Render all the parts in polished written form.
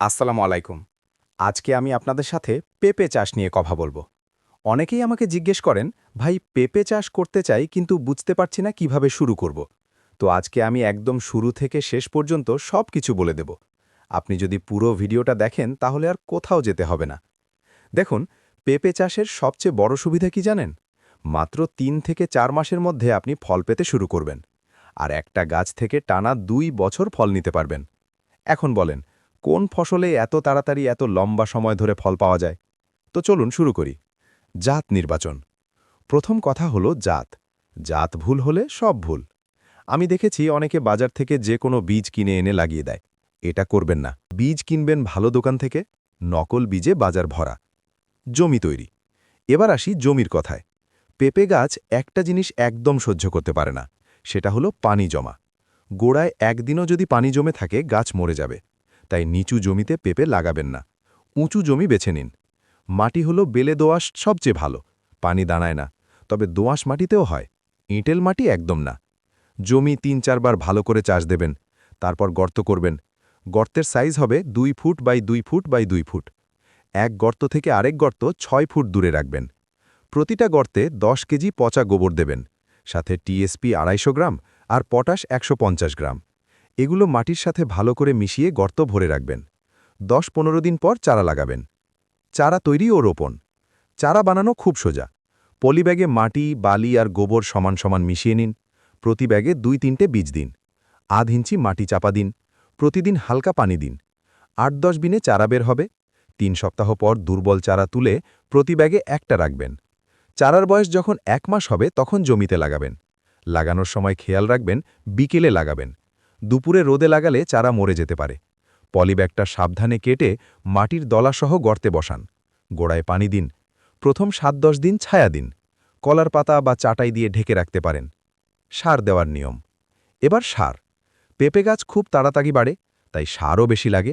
আসসালামু আলাইকুম। আজকে আমি আপনাদের সাথে পেঁপে চাষ নিয়ে কথা বলবো। অনেকেই আমাকে জিজ্ঞেস করেন, ভাই পেঁপে চাষ করতে চাই কিন্তু বুঝতে পারছি না কিভাবে শুরু করব। তো আজকে আমি একদম শুরু থেকে শেষ পর্যন্ত সব কিছু বলে দেব। আপনি যদি পুরো ভিডিওটা দেখেন তাহলে আর কোথাও যেতে হবে না। দেখুন, পেঁপে চাষের সবচেয়ে বড় সুবিধা কি জানেন? মাত্র ৩ থেকে ৪ মাসের মধ্যে আপনি ফল পেতে শুরু করবেন। আর একটা গাছ থেকে টানা ২ বছর ফল নিতে পারবেন। এখন বলেন, কোন ফসলে এত তাড়াতাড়ি এত লম্বা সময় ধরে ফল পাওয়া যায়? তো চলুন শুরু করি। জাত নির্বাচন। প্রথম কথা হলো জাত। জাত ভুল হলে সব ভুল। আমি দেখেছি অনেকে বাজার থেকে যে কোনো বীজ কিনে এনে লাগিয়ে দেয়। এটা করবেন না। বীজ কিনবেন ভালো দোকান থেকে। নকল বীজে বাজার ভরা। জমি তৈরি। এবার আসি জমির কথায়। পেঁপে গাছ একটা জিনিস একদম সহ্য করতে পারে না। সেটা হলো পানি জমা। গোড়ায় একদিনও যদি পানি জমে থাকে গাছ মরে যাবে। তাই নিচু জমিতে পেঁপে লাগাবেন না। উঁচু জমি বেছে নিন। মাটি হলো বেলে দোআঁশ সবচেয়ে ভালো। পানি দাঁড়ায় না। তবে দোআঁশ মাটিতেও হয়। এঁটেল মাটি একদম না। জমি ৩-৪ বার ভালো করে চাষ দেবেন। তারপর গর্ত করবেন। গর্তের সাইজ হবে ২ foot by ২ foot by ২ foot. এক গর্ত থেকে আরেক গর্ত ৬ ফুট দূরে রাখবেন। প্রতিটা গর্তে ১০ কেজি পচা গোবর দেবেন। সাথে টিএসপি ২৫০ গ্রাম আর পটাশ ১৫০ গ্রাম। এগুলো মাটির সাথে ভালো করে মিশিয়ে গর্ত ভরে রাখবেন। ১০-১৫ দিন পর চারা লাগাবেন। চারা তৈরি ও রোপণ। চারা বানানো খুব সোজা। পলিব্যাগে মাটি, বালি আর গোবর সমান সমান মিশিয়ে নিন। প্রতি ব্যাগে ২-৩টে বীজ দিন। আধ ইঞ্চি মাটি চাপা দিন। প্রতিদিন হালকা পানি দিন। ৮-১০ দিনে চারা বের হবে। ৩ সপ্তাহ পর দুর্বল চারা তুলে প্রতি ব্যাগে একটা রাখবেন। চারার বয়স যখন ১ মাস হবে তখন জমিতে লাগাবেন। লাগানোর সময় খেয়াল রাখবেন বিকেলে লাগাবেন। দুপুরে রোদে লাগালে চারা মরে যেতে পারে। পলিব্যাগটা সাবধানে কেটে মাটির দলাসহ গর্তে বসান। গোড়ায় পানি দিন। প্রথম ৭-১০ দিন ছায়া দিন। কলার পাতা বা চাটাই দিয়ে ঢেকে রাখতে পারেন। সার দেওয়ার নিয়ম। এবার সার। পেঁপে গাছ খুব তাড়াতাড়ি বাড়ে, তাই সারও বেশি লাগে।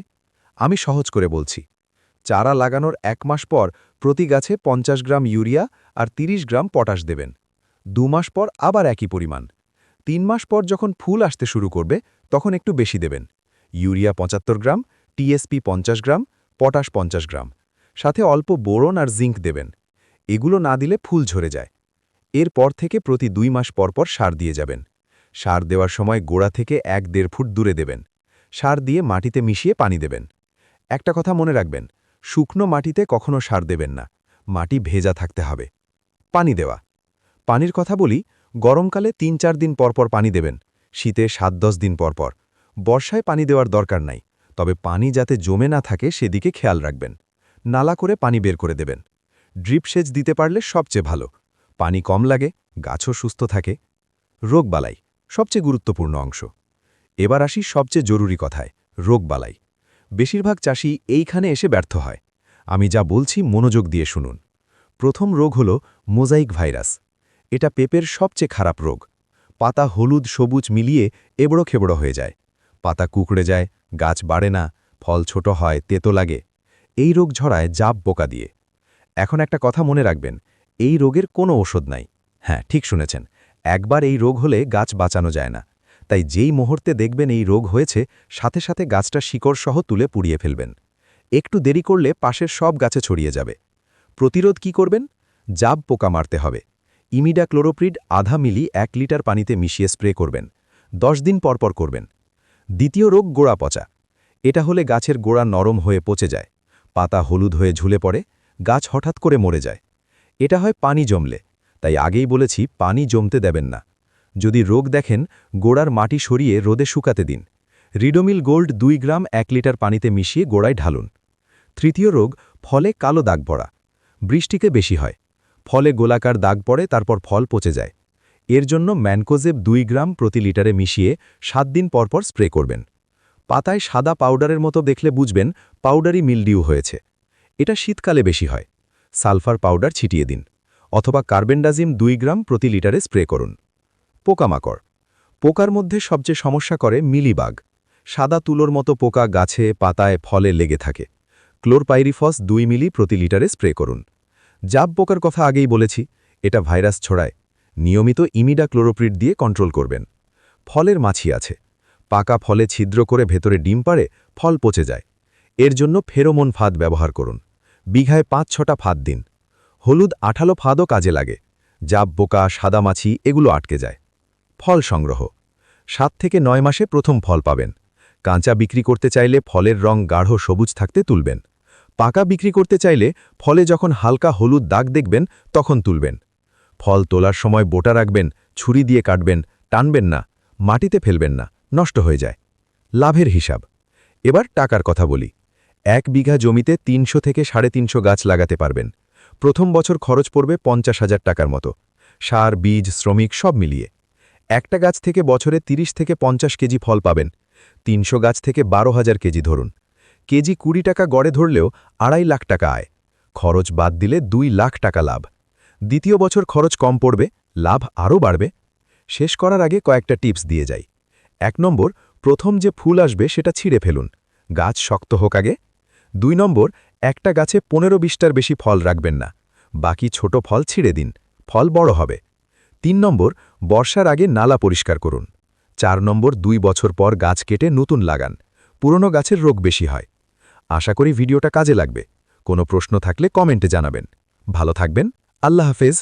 আমি সহজ করে বলছি। চারা লাগানোর ১ মাস পর প্রতি গাছে ৫০ গ্রাম ইউরিয়া আর ৩০ গ্রাম পটাশ দেবেন। ২ মাস পর আবার একই পরিমাণ। ৩ মাস পর যখন ফুল আসতে শুরু করবে তখন একটু বেশি দেবেন। ইউরিয়া ৭৫ গ্রাম, টিএসপি ৫০ গ্রাম, পটাশ ৫০ গ্রাম। সাথে অল্প বোরন আর জিঙ্ক দেবেন। এগুলো না দিলে ফুল ঝরে যায়। এরপর থেকে প্রতি ২ মাস পরপর সার দিয়ে যাবেন। সার দেওয়ার সময় গোড়া থেকে ১-১.৫ ফুট দূরে দেবেন। সার দিয়ে মাটিতে মিশিয়ে পানি দেবেন। একটা কথা মনে রাখবেন, শুকনো মাটিতে কখনো সার দেবেন না। মাটি ভেজা থাকতে হবে। পানি দেওয়া। পানির কথা বলি, গরমকালে ৩-৪ দিন পরপর পানি দেবেন। শীতে ৭-১০ দিন পরপর। বর্ষায় পানি দেওয়ার দরকার নাই। তবে পানি যাতে জমে না থাকে সেদিকে খেয়াল রাখবেন। নালা করে পানি বের করে দেবেন। ড্রিপ সেচ দিতে পারলে সবচেয়ে ভালো। পানি কম লাগে, গাছও সুস্থ থাকে। রোগবালাই সবচেয়ে গুরুত্বপূর্ণ অংশ। এবার আসি সবচেয়ে জরুরি কথায়, রোগবালাই। বেশিরভাগ চাষি এইখানে এসে ব্যর্থ হয়। আমি যা বলছি মনোযোগ দিয়ে শুনুন। প্রথম রোগ হল মোজাইক ভাইরাস। এটা পেঁপের সবচেয়ে খারাপ রোগ। পাতা হলুদ সবুজ মিলিয়ে এবড়ো-খেবড়ো হয়ে যায়। পাতা কুঁকড়ে যায়, গাছ বাড়ে না, ফল ছোট হয়, তেতো লাগে। এই রোগ ঝরায় জাপ পোকা দিয়ে। এখন একটা কথা মনে রাখবেন, এই রোগের কোনো ওষুধ নাই। হ্যাঁ, ঠিক শুনেছেন। একবার এই রোগ হলে গাছ বাঁচানো যায় না। তাই যেই মুহূর্তে দেখবেন এই রোগ হয়েছে, সাথে সাথে গাছটা শিকড়সহ তুলে পুড়িয়ে ফেলবেন। একটু দেরি করলে পাশের সব গাছে ছড়িয়ে যাবে। প্রতিরোধ কি করবেন? জাব পোকা মারতে হবে। ইমিডাক্লোরোপ্রিড আধা মিলি ১ লিটার পানিতে মিশিয়ে স্প্রে করবেন। ১০ দিন পরপর করবেন। দ্বিতীয় রোগ গোড়া পচা। এটা হলে গাছের গোড়া নরম হয়ে পচে যায়। পাতা হলুদ হয়ে ঝুলে পড়ে, গাছ হঠাৎ করে মরে যায়। এটা হয় পানি জমলে। তাই আগেই বলেছি পানি জমতে দেবেন না। যদি রোগ দেখেন, গোড়ার মাটি সরিয়ে রোদে শুকাতে দিন। রিডোমিল গোল্ড ২ গ্রাম ১ লিটার পানিতে মিশিয়ে গোড়ায় ঢালুন। তৃতীয় রোগ ফলে কালো দাগ পড়া। বৃষ্টিতে বেশি হয়। ফলে গোলাকার দাগ পড়ে, তারপর ফল পচে যায়। এর জন্য ম্যানকোজেব ২ গ্রাম প্রতি লিটারে মিশিয়ে ৭ দিন পরপর স্প্রে করবেন। পাতায় সাদা পাউডারের মতো দেখলে বুঝবেন পাউডারি মিলডিউ হয়েছে। এটা শীতকালে বেশি হয়। সালফার পাউডার ছিটিয়ে দিন। অথবা কার্বেন্ডাজিম ২ গ্রাম প্রতি লিটারে স্প্রে করুন। পোকামাকড়। পোকার মধ্যে সবচেয়ে সমস্যা করে মিলিবাগ। সাদা তুলোর মতো পোকা গাছে, পাতায়, ফলে লেগে থাকে। ক্লোরপাইরিফস ২ মিলি প্রতি লিটারে স্প্রে করুন। জাব পোকার কথা আগেই বলেছি, এটা ভাইরাস ছড়ায়। নিয়মিত ইমিডাক্লোরোপ্রিড দিয়ে কন্ট্রোল করবেন। ফলের মাছি আছে। পাকা ফলে ছিদ্র করে ভেতরে ডিম পাড়ে, ফল পচে যায়। এর জন্য ফেরোমন ফাঁদ ব্যবহার করুন। বিঘায় ৫-৬টা ফাঁদ দিন। হলুদ আঠালো ফাঁদও কাজে লাগে। জাব বোকা, সাদামাছি এগুলো আটকে যায়। ফল সংগ্রহ ৭ থেকে ৯ মাসে প্রথম ফল পাবেন। কাঁচা বিক্রি করতে চাইলে ফলের রং গাঢ় সবুজ থাকতে তুলবেন। পাকা বিক্রি করতে চাইলে ফলে যখন হালকা হলুদ দাগ দেখবেন তখন তুলবেন। ফল তোলার সময় বোটা রাখবেন, ছুরি দিয়ে কাটবেন, টানবেন না, মাটিতে ফেলবেন না, নষ্ট হয়ে যায়। লাভের হিসাব এবার টাকার কথা বলি। ১ বিঘা জমিতে ৩০০ থেকে ৩৫০ গাছ লাগাতে পারবেন। প্রথম বছর খরচ পড়বে ৫০,০০০ টাকার মতো, সার, বীজ, শ্রমিক সব মিলিয়ে। একটা গাছ থেকে বছরে ৩০ থেকে ৫০ কেজি ফল পাবেন। ৩০০ গাছ থেকে ১২,০০০ কেজি ধরুন। কেজি ২০ টাকা গড়ে ধরলেও ২.৫ লাখ টাকা আয়। খরচ বাদ দিলে ২ লাখ টাকা লাভ। দ্বিতীয় বছর খরচ কম পড়বে, লাভ আরও বাড়বে। শেষ করার আগে কয়েকটা টিপস দিয়ে যাই। ১ নম্বর, প্রথম যে ফুল আসবে সেটা ছিঁড়ে ফেলুন, গাছ শক্ত হোক আগে। ২ নম্বর, একটা গাছে ১৫-২০টার বেশি ফল রাখবেন না, বাকি ছোট ফল ছিঁড়ে দিন, ফল বড় হবে। ৩ নম্বর, বর্ষার আগে নালা পরিষ্কার করুন। ৪ নম্বর, ২ বছর পর গাছ কেটে নতুন লাগান, পুরনো গাছের রোগ বেশি হয়। আশা করি ভিডিওটা কাজে লাগবে। কোনো প্রশ্ন থাকলে কমেন্টে জানাবেন। ভালো থাকবেন। আল্লাহ হাফেজ।